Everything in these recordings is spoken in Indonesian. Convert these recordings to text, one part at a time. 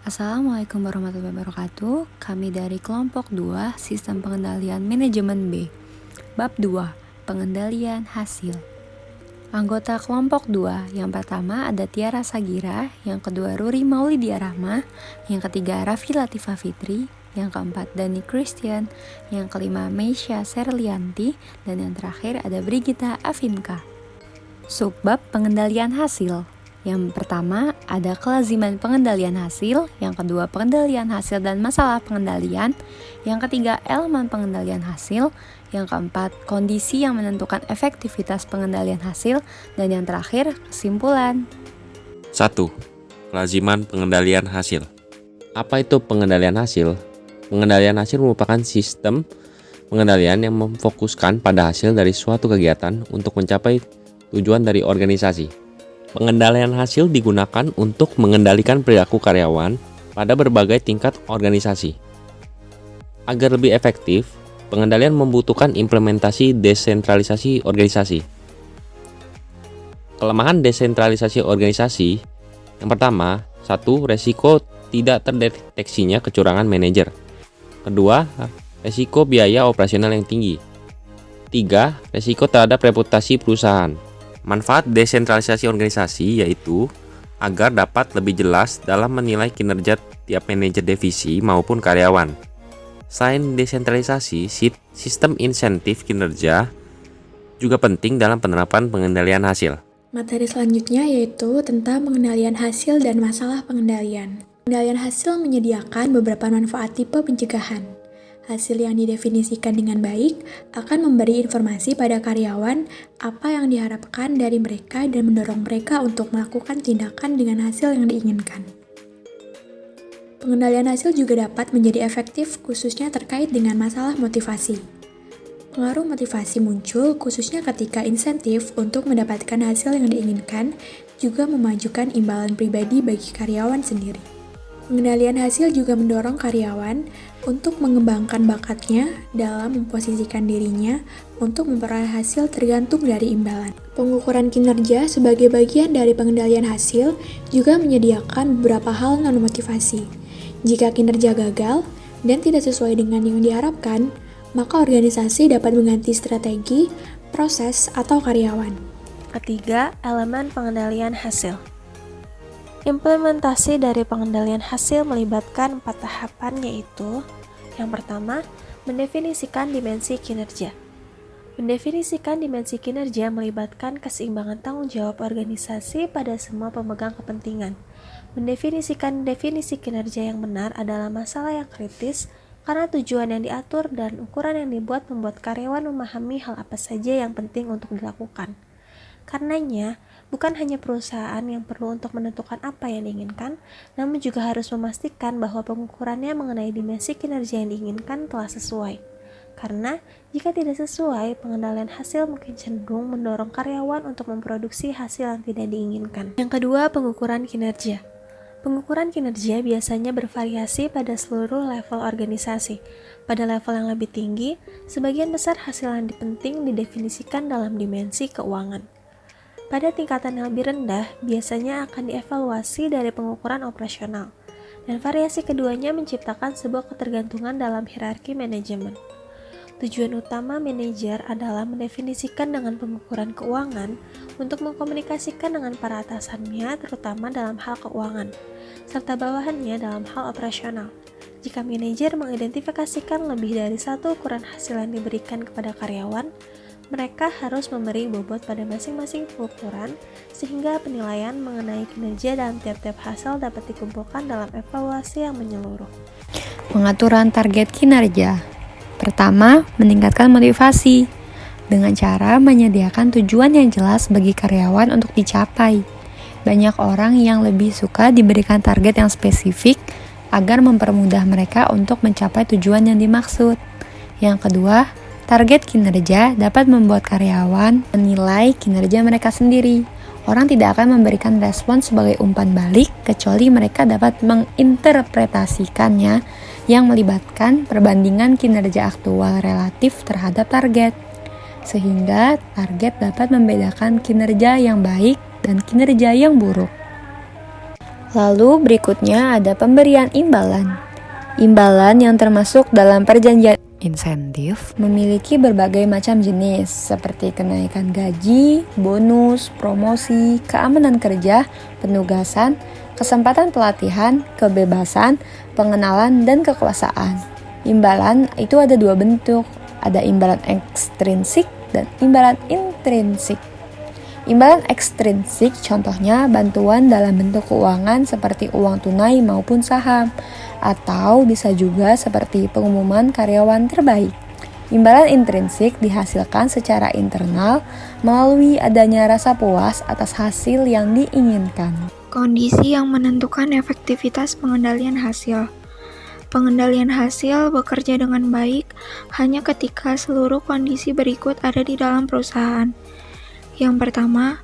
Assalamualaikum warahmatullahi wabarakatuh. Kami dari kelompok 2 Sistem Pengendalian Manajemen B. Bab 2 Pengendalian Hasil. Anggota kelompok 2 yang pertama ada Tiara Sagira, yang kedua Ruri Maulidia Rahma, yang ketiga Raffi Latifah Fitri, yang keempat Dani Christian, yang kelima Meisha Serlianti, dan yang terakhir ada Brigita Afinka. Subbab pengendalian hasil. Yang pertama ada kelaziman pengendalian hasil, yang kedua pengendalian hasil dan masalah pengendalian, yang ketiga elemen pengendalian hasil, yang keempat kondisi yang menentukan efektivitas pengendalian hasil, dan yang terakhir kesimpulan. 1. Kelaziman pengendalian hasil. Apa itu pengendalian hasil? Pengendalian hasil merupakan sistem pengendalian yang memfokuskan pada hasil dari suatu kegiatan untuk mencapai tujuan dari organisasi. Pengendalian hasil digunakan untuk mengendalikan perilaku karyawan pada berbagai tingkat organisasi. Agar lebih efektif, pengendalian membutuhkan implementasi desentralisasi organisasi. Kelemahan desentralisasi organisasi, yang pertama, 1. Resiko tidak terdeteksinya kecurangan manajer. Kedua, resiko biaya operasional yang tinggi. 3. Resiko terhadap reputasi perusahaan. Manfaat desentralisasi organisasi yaitu agar dapat lebih jelas dalam menilai kinerja tiap manajer divisi maupun karyawan. Selain desentralisasi, sistem insentif kinerja juga penting dalam penerapan pengendalian hasil. Materi selanjutnya yaitu tentang pengendalian hasil dan masalah pengendalian. Pengendalian hasil menyediakan beberapa manfaat tipe pencegahan. Hasil yang didefinisikan dengan baik akan memberi informasi pada karyawan apa yang diharapkan dari mereka dan mendorong mereka untuk melakukan tindakan dengan hasil yang diinginkan. Pengendalian hasil juga dapat menjadi efektif khususnya terkait dengan masalah motivasi. Pengaruh motivasi muncul khususnya ketika insentif untuk mendapatkan hasil yang diinginkan juga memajukan imbalan pribadi bagi karyawan sendiri. Pengendalian hasil juga mendorong karyawan untuk mengembangkan bakatnya dalam memposisikan dirinya untuk memperoleh hasil tergantung dari imbalan. Pengukuran kinerja sebagai bagian dari pengendalian hasil juga menyediakan beberapa hal non-motivasi. Jika kinerja gagal dan tidak sesuai dengan yang diharapkan, maka organisasi dapat mengganti strategi, proses, atau karyawan. Ketiga, elemen pengendalian hasil. Implementasi dari pengendalian hasil melibatkan 4 tahapan yaitu: yang pertama, mendefinisikan dimensi kinerja. Mendefinisikan dimensi kinerja melibatkan keseimbangan tanggung jawab organisasi pada semua pemegang kepentingan. Mendefinisikan definisi kinerja yang benar adalah masalah yang kritis karena tujuan yang diatur dan ukuran yang dibuat membuat karyawan memahami hal apa saja yang penting untuk dilakukan. Karenanya, bukan hanya perusahaan yang perlu untuk menentukan apa yang diinginkan, namun juga harus memastikan bahwa pengukurannya mengenai dimensi kinerja yang diinginkan telah sesuai. Karena, jika tidak sesuai, pengendalian hasil mungkin cenderung mendorong karyawan untuk memproduksi hasil yang tidak diinginkan. Yang kedua, pengukuran kinerja. Pengukuran kinerja biasanya bervariasi pada seluruh level organisasi. Pada level yang lebih tinggi, sebagian besar hasil yang penting didefinisikan dalam dimensi keuangan. Pada tingkatan yang lebih rendah, biasanya akan dievaluasi dari pengukuran operasional, dan variasi keduanya menciptakan sebuah ketergantungan dalam hierarki manajemen. Tujuan utama manajer adalah mendefinisikan dengan pengukuran keuangan untuk mengkomunikasikan dengan para atasannya, terutama dalam hal keuangan, serta bawahannya dalam hal operasional. Jika manajer mengidentifikasikan lebih dari satu ukuran hasil yang diberikan kepada karyawan, mereka harus memberi bobot pada masing-masing pengukuran sehingga penilaian mengenai kinerja dalam tiap-tiap hasil dapat dikumpulkan dalam evaluasi yang menyeluruh. Pengaturan target kinerja. Pertama, meningkatkan motivasi dengan cara menyediakan tujuan yang jelas bagi karyawan untuk dicapai. Banyak orang yang lebih suka diberikan target yang spesifik agar mempermudah mereka untuk mencapai tujuan yang dimaksud. Yang kedua, target kinerja dapat membuat karyawan menilai kinerja mereka sendiri. Orang tidak akan memberikan respon sebagai umpan balik kecuali mereka dapat menginterpretasikannya yang melibatkan perbandingan kinerja aktual relatif terhadap target. Sehingga target dapat membedakan kinerja yang baik dan kinerja yang buruk. Lalu berikutnya ada pemberian imbalan. Imbalan yang termasuk dalam perjanjian insentif memiliki berbagai macam jenis seperti kenaikan gaji, bonus, promosi, keamanan kerja, penugasan, kesempatan pelatihan, kebebasan, pengenalan, dan kekuasaan. Imbalan itu ada dua bentuk, ada imbalan ekstrinsik dan imbalan intrinsik. Imbalan ekstrinsik contohnya bantuan dalam bentuk keuangan seperti uang tunai maupun saham, atau bisa juga seperti pengumuman karyawan terbaik. Imbalan intrinsik dihasilkan secara internal melalui adanya rasa puas atas hasil yang diinginkan. Kondisi yang menentukan efektivitas pengendalian hasil. Pengendalian hasil bekerja dengan baik hanya ketika seluruh kondisi berikut ada di dalam perusahaan. Yang pertama,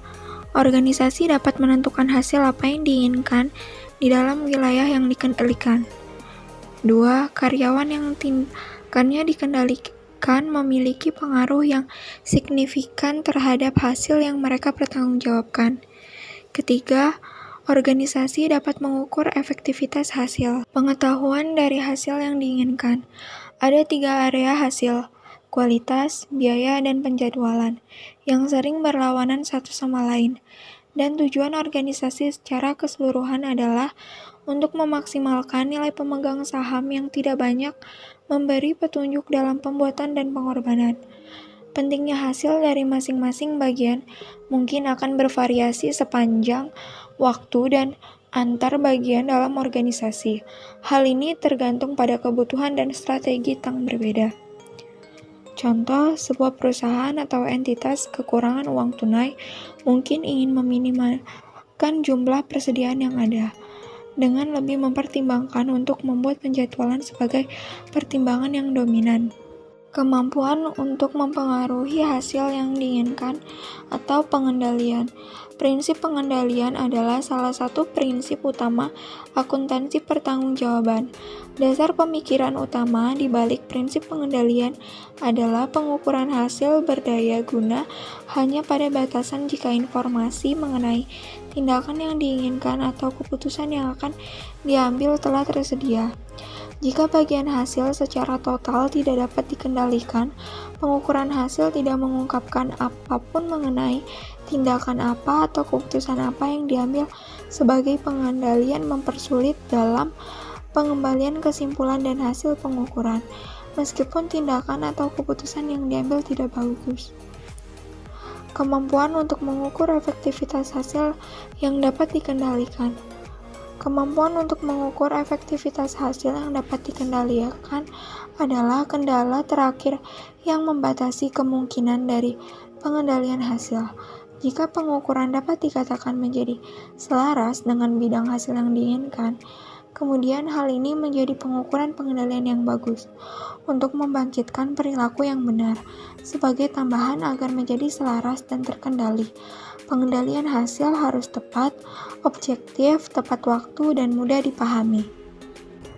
organisasi dapat menentukan hasil apa yang diinginkan di dalam wilayah yang dikendalikan. 2. Karyawan yang tindakannya dikendalikan memiliki pengaruh yang signifikan terhadap hasil yang mereka pertanggungjawabkan. Ketiga, organisasi dapat mengukur efektivitas hasil. Pengetahuan dari hasil yang diinginkan. Ada 3 area hasil, kualitas, biaya, dan penjadwalan, yang sering berlawanan satu sama lain. Dan tujuan organisasi secara keseluruhan adalah untuk memaksimalkan nilai pemegang saham yang tidak banyak memberi petunjuk dalam pembuatan dan pengorbanan. Pentingnya hasil dari masing-masing bagian mungkin akan bervariasi sepanjang waktu dan antar bagian dalam organisasi. Hal ini tergantung pada kebutuhan dan strategi yang berbeda. Contoh, sebuah perusahaan atau entitas kekurangan uang tunai mungkin ingin meminimalkan jumlah persediaan yang ada, dengan lebih mempertimbangkan untuk membuat penjadwalan sebagai pertimbangan yang dominan. Kemampuan untuk mempengaruhi hasil yang diinginkan atau pengendalian. Prinsip pengendalian adalah salah satu prinsip utama akuntansi pertanggungjawaban. Dasar pemikiran utama di balik prinsip pengendalian adalah pengukuran hasil berdaya guna hanya pada batasan jika informasi mengenai tindakan yang diinginkan atau keputusan yang akan diambil telah tersedia. Jika bagian hasil secara total tidak dapat dikendalikan, pengukuran hasil tidak mengungkapkan apapun mengenai tindakan apa atau keputusan apa yang diambil. Sebagai pengendalian mempersulit dalam pengembalian kesimpulan dan hasil pengukuran, meskipun tindakan atau keputusan yang diambil tidak bagus. Kemampuan untuk mengukur efektivitas hasil yang dapat dikendalikan. Kemampuan untuk mengukur efektivitas hasil yang dapat dikendalikan adalah kendala terakhir yang membatasi kemungkinan dari pengendalian hasil. Jika pengukuran dapat dikatakan menjadi selaras dengan bidang hasil yang diinginkan, kemudian hal ini menjadi pengukuran pengendalian yang bagus untuk membangkitkan perilaku yang benar. Sebagai tambahan agar menjadi selaras dan terkendali, pengendalian hasil harus tepat, objektif, tepat waktu, dan mudah dipahami.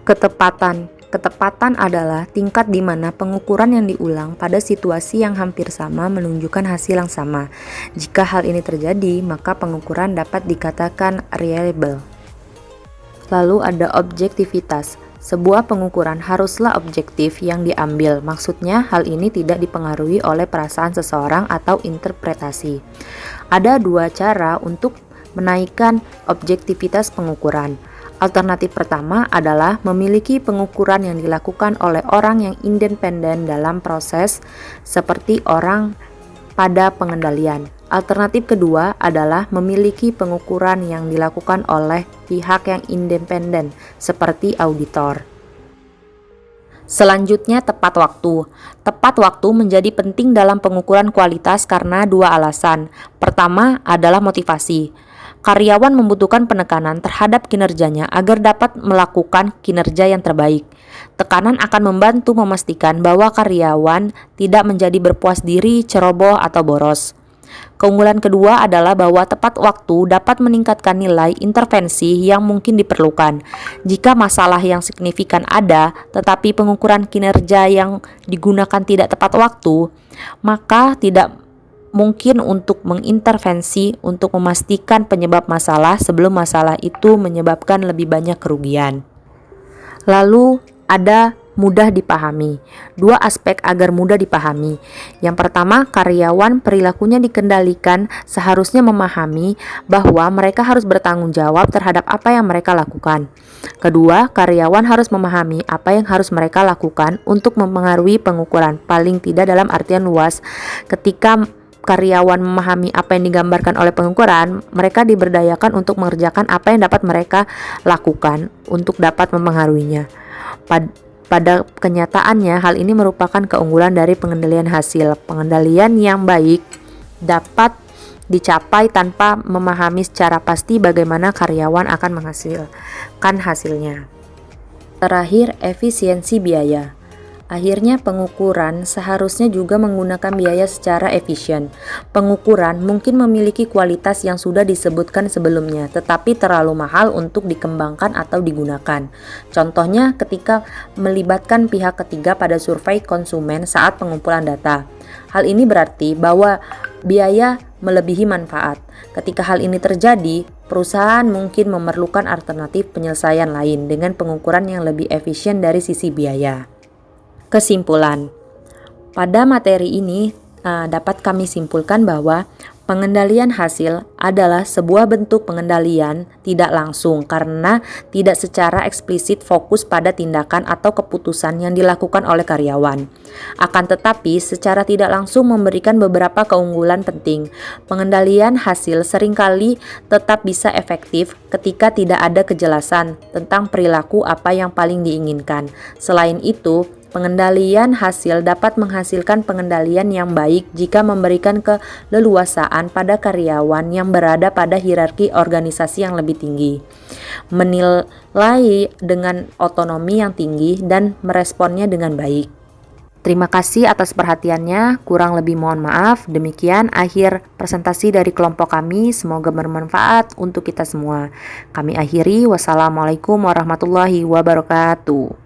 Ketepatan. Ketepatan adalah tingkat di mana pengukuran yang diulang pada situasi yang hampir sama menunjukkan hasil yang sama. Jika hal ini terjadi, maka pengukuran dapat dikatakan reliable. Lalu ada objektivitas. Sebuah pengukuran haruslah objektif yang diambil. Maksudnya, hal ini tidak dipengaruhi oleh perasaan seseorang atau interpretasi. Ada 2 cara untuk menaikkan objektivitas pengukuran. Alternatif pertama adalah memiliki pengukuran yang dilakukan oleh orang yang independen dalam proses, seperti orang pada pengendalian. Alternatif kedua adalah memiliki pengukuran yang dilakukan oleh pihak yang independen, seperti auditor. Selanjutnya, tepat waktu. Tepat waktu menjadi penting dalam pengukuran kualitas karena 2 alasan. Pertama adalah motivasi. Karyawan membutuhkan penekanan terhadap kinerjanya agar dapat melakukan kinerja yang terbaik. Tekanan akan membantu memastikan bahwa karyawan tidak menjadi berpuas diri, ceroboh, atau boros. Keunggulan kedua adalah bahwa tepat waktu dapat meningkatkan nilai intervensi yang mungkin diperlukan. Jika masalah yang signifikan ada, tetapi pengukuran kinerja yang digunakan tidak tepat waktu, maka tidak mungkin untuk mengintervensi untuk memastikan penyebab masalah sebelum masalah itu menyebabkan lebih banyak kerugian. Lalu ada mudah dipahami. Dua aspek agar mudah dipahami. Yang pertama, karyawan perilakunya dikendalikan seharusnya memahami bahwa mereka harus bertanggung jawab terhadap apa yang mereka lakukan. Kedua, karyawan harus memahami apa yang harus mereka lakukan untuk mempengaruhi pengukuran, paling tidak dalam artian luas. Ketika karyawan memahami apa yang digambarkan oleh pengukuran, mereka diberdayakan untuk mengerjakan apa yang dapat mereka lakukan untuk dapat mempengaruhinya. Pada kenyataannya, hal ini merupakan keunggulan dari pengendalian hasil. Pengendalian yang baik dapat dicapai tanpa memahami secara pasti bagaimana karyawan akan menghasilkan hasilnya. Terakhir, efisiensi biaya. Akhirnya, pengukuran seharusnya juga menggunakan biaya secara efisien. Pengukuran mungkin memiliki kualitas yang sudah disebutkan sebelumnya, tetapi terlalu mahal untuk dikembangkan atau digunakan. Contohnya, ketika melibatkan pihak ketiga pada survei konsumen saat pengumpulan data. Hal ini berarti bahwa biaya melebihi manfaat. Ketika hal ini terjadi, perusahaan mungkin memerlukan alternatif penyelesaian lain dengan pengukuran yang lebih efisien dari sisi biaya. Kesimpulan, pada materi ini dapat kami simpulkan bahwa pengendalian hasil adalah sebuah bentuk pengendalian tidak langsung karena tidak secara eksplisit fokus pada tindakan atau keputusan yang dilakukan oleh karyawan. Akan tetapi, secara tidak langsung memberikan beberapa keunggulan penting. Pengendalian hasil seringkali tetap bisa efektif ketika tidak ada kejelasan tentang perilaku apa yang paling diinginkan. Selain itu, pengendalian hasil dapat menghasilkan pengendalian yang baik jika memberikan keleluasaan pada karyawan yang berada pada hierarki organisasi yang lebih tinggi, menilai dengan otonomi yang tinggi dan meresponnya dengan baik. Terima kasih atas perhatiannya, kurang lebih mohon maaf. Demikian akhir presentasi dari kelompok kami, semoga bermanfaat untuk kita semua. Kami akhiri, wassalamualaikum warahmatullahi wabarakatuh.